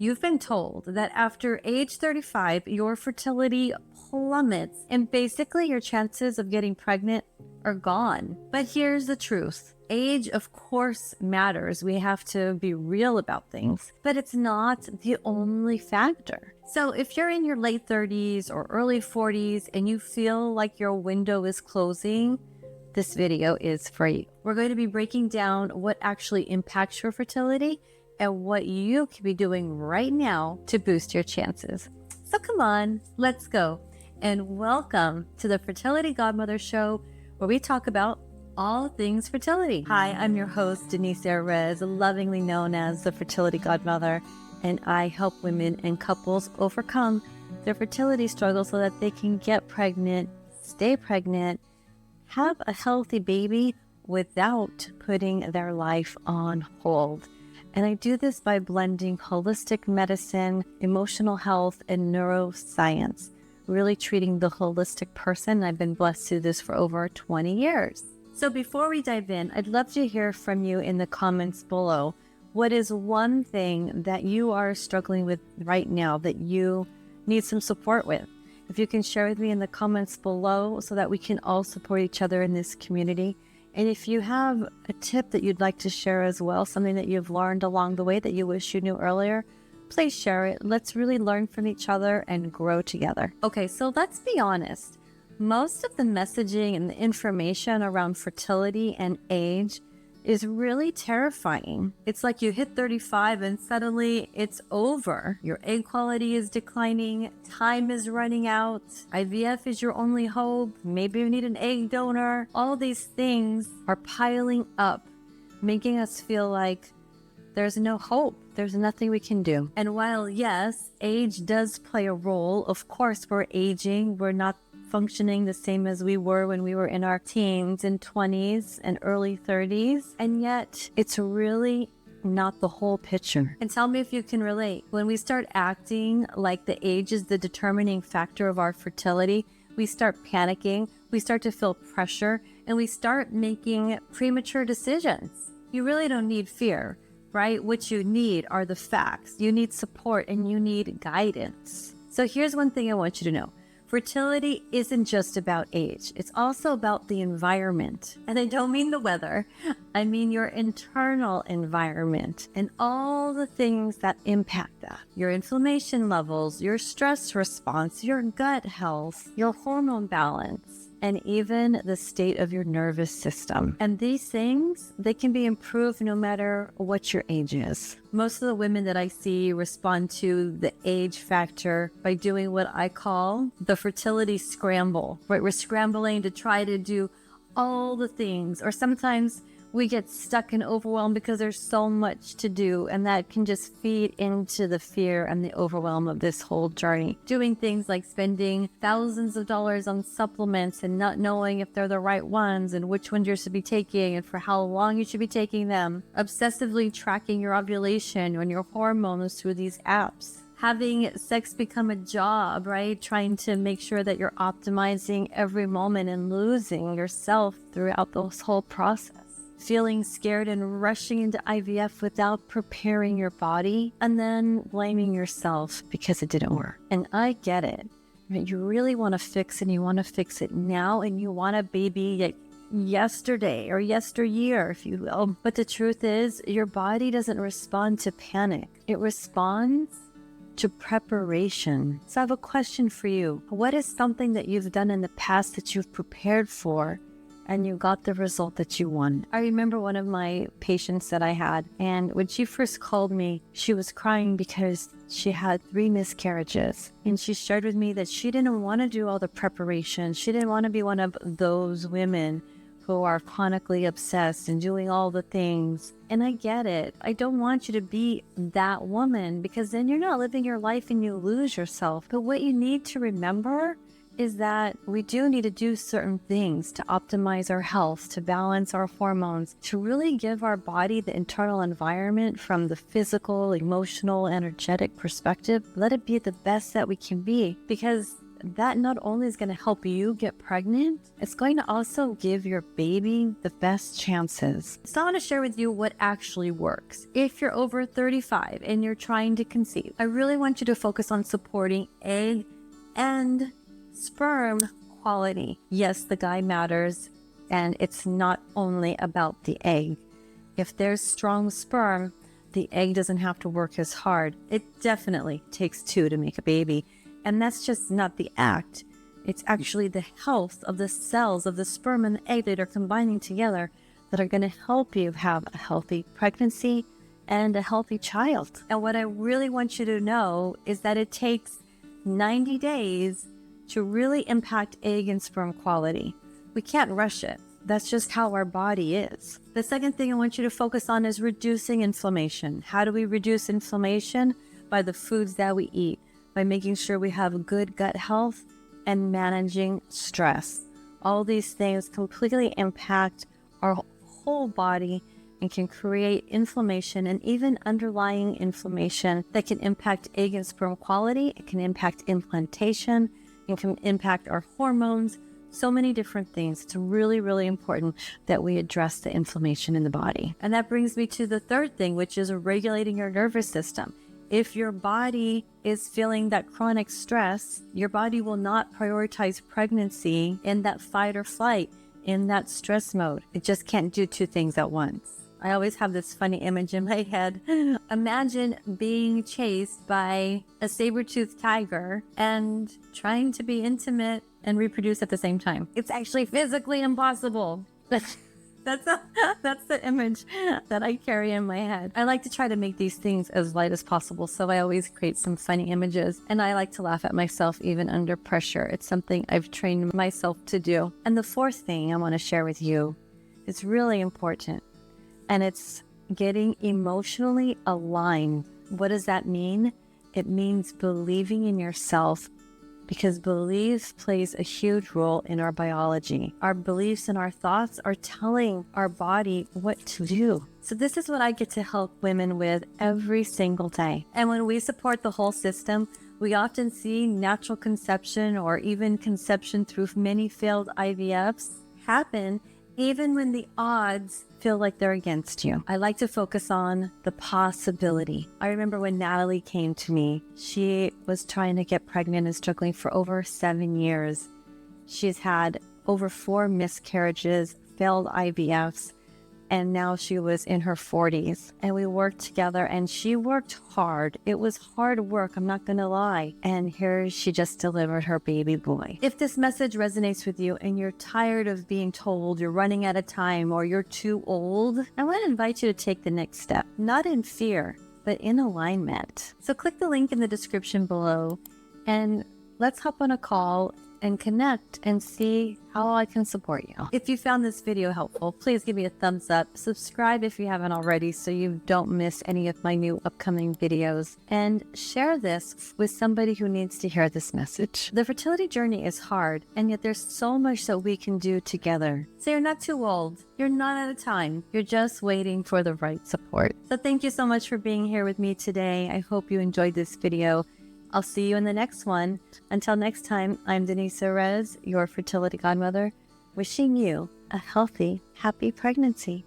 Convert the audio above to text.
You've been told that after age 35, your fertility plummets and basically your chances of getting pregnant are gone. But here's the truth. Age, of course, matters. We have to be real about things, but it's not the only factor. So if you're in your late 30s or early 40s and you feel like your window is closing, this video is for you. We're going to be breaking down what actually impacts your fertility and what you can be doing right now to boost your chances. So come on, let's go. And welcome to the Fertility Godmother Show, where we talk about all things fertility. Hi, I'm your host, Denise Erez, lovingly known as the Fertility Godmother, and I help women and couples overcome their fertility struggles so that they can get pregnant, stay pregnant, have a healthy baby without putting their life on hold. And I do this by blending holistic medicine, emotional health, and neuroscience, really treating the holistic person. I've been blessed to do this for over 20 years. So before we dive in, I'd love to hear from you in the comments below. What is one thing that you are struggling with right now that you need some support with? If you can share with me in the comments below so that we can all support each other in this community. And if you have a tip that you'd like to share as well, something that you've learned along the way that you wish you knew earlier, please share it. Let's really learn from each other and grow together. Okay, so let's be honest. Most of the messaging and the information around fertility and age is really terrifying. It's like you hit 35 and suddenly it's over. Your egg quality is declining, time is running out, IVF is your only hope, maybe you need an egg donor. All these things are piling up, making us feel like there's no hope. There's nothing we can do. And while yes, age does play a role, of course we're aging, we're not functioning the same as we were when we were in our teens and 20s and early 30s. And yet it's really not the whole picture. And tell me if you can relate. When we start acting like the age is the determining factor of our fertility, we start panicking, we start to feel pressure, and we start making premature decisions. You really don't need fear, right? What you need are the facts. You need support and you need guidance. So here's one thing I want you to know. Fertility isn't just about age. It's also about the environment. And I don't mean the weather. I mean your internal environment and all the things that impact that. Your inflammation levels, your stress response, your gut health, your hormone balance, and even the state of your nervous system. And these things, they can be improved no matter what your age is. Most of the women that I see respond to the age factor by doing what I call the fertility scramble, right? We're scrambling to try to do all the things, or sometimes we get stuck and overwhelmed because there's so much to do, and that can just feed into the fear and the overwhelm of this whole journey. Doing things like spending thousands of dollars on supplements and not knowing if they're the right ones and which ones you should be taking and for how long you should be taking them. Obsessively tracking your ovulation and your hormones through these apps. Having sex become a job, right? Trying to make sure that you're optimizing every moment and losing yourself throughout this whole process. Feeling scared and rushing into IVF without preparing your body, and then blaming yourself because it didn't work. And I get it. Right? You really want to fix and you want to fix it now, and you want a baby like yesterday or yesteryear, if you will. But the truth is, your body doesn't respond to panic. It responds to preparation. So I have a question for you. What is something that you've done in the past that you've prepared for and you got the result that you want? I remember one of my patients that I had, and when she first called me, she was crying because she had 3 miscarriages. And she shared with me that she didn't want to do all the preparation. She didn't want to be one of those women who are chronically obsessed and doing all the things. And I get it. I don't want you to be that woman, because then you're not living your life and you lose yourself. But what you need to remember is that we do need to do certain things to optimize our health, to balance our hormones, to really give our body the internal environment from the physical, emotional, energetic perspective. Let it be the best that we can be, because that not only is going to help you get pregnant, it's going to also give your baby the best chances. So I want to share with you what actually works. If you're over 35 and you're trying to conceive, I really want you to focus on supporting egg and sperm quality. Yes, the guy matters, and it's not only about the egg. If there's strong sperm, the egg doesn't have to work as hard. It definitely takes two to make a baby. And that's just not the act. It's actually the health of the cells of the sperm and the egg that are combining together that are going to help you have a healthy pregnancy and a healthy child. And what I really want you to know is that it takes 90 days to really impact egg and sperm quality. We can't rush it. That's just how our body is. The second thing I want you to focus on is reducing inflammation. How do we reduce inflammation? By the foods that we eat, by making sure we have good gut health and managing stress. All these things completely impact our whole body and can create inflammation and even underlying inflammation that can impact egg and sperm quality. It can impact implantation. It can impact our hormones. So many different things. It's really, really important that we address the inflammation in the body. And that brings me to the third thing, which is regulating your nervous system. If your body is feeling that chronic stress, your body will not prioritize pregnancy in that fight or flight, in that stress mode. It just can't do two things at once. I always have this funny image in my head. Imagine being chased by a saber-toothed tiger and trying to be intimate and reproduce at the same time. It's actually physically impossible. That's the image that I carry in my head. I like to try to make these things as light as possible, so I always create some funny images, and I like to laugh at myself even under pressure. It's something I've trained myself to do. And the fourth thing I want to share with you is really important, and it's getting emotionally aligned. What does that mean? It means believing in yourself, because belief plays a huge role in our biology. Our beliefs and our thoughts are telling our body what to do. So this is what I get to help women with every single day. And when we support the whole system, we often see natural conception or even conception through many failed IVFs happen even when the odds feel like they're against you. I like to focus on the possibility. I remember when Natalie came to me, she was trying to get pregnant and struggling for over 7 years. She's had over 4 miscarriages, failed IVFs, and now she was in her 40s. And we worked together, and she worked hard. It was hard work, I'm not gonna lie. And here she just delivered her baby boy. If this message resonates with you and you're tired of being told you're running out of time or you're too old, I want to invite you to take the next step, not in fear, but in alignment. So click the link in the description below and let's hop on a call and connect and see how I can support you. If you found this video helpful, please give me a thumbs up. Subscribe if you haven't already so you don't miss any of my new upcoming videos. And share this with somebody who needs to hear this message. The fertility journey is hard, and yet there's so much that we can do together. So you're not too old. You're not out of time. You're just waiting for the right support. So thank you so much for being here with me today. I hope you enjoyed this video. I'll see you in the next one. Until next time, I'm Denise Perez, your fertility godmother, wishing you a healthy, happy pregnancy.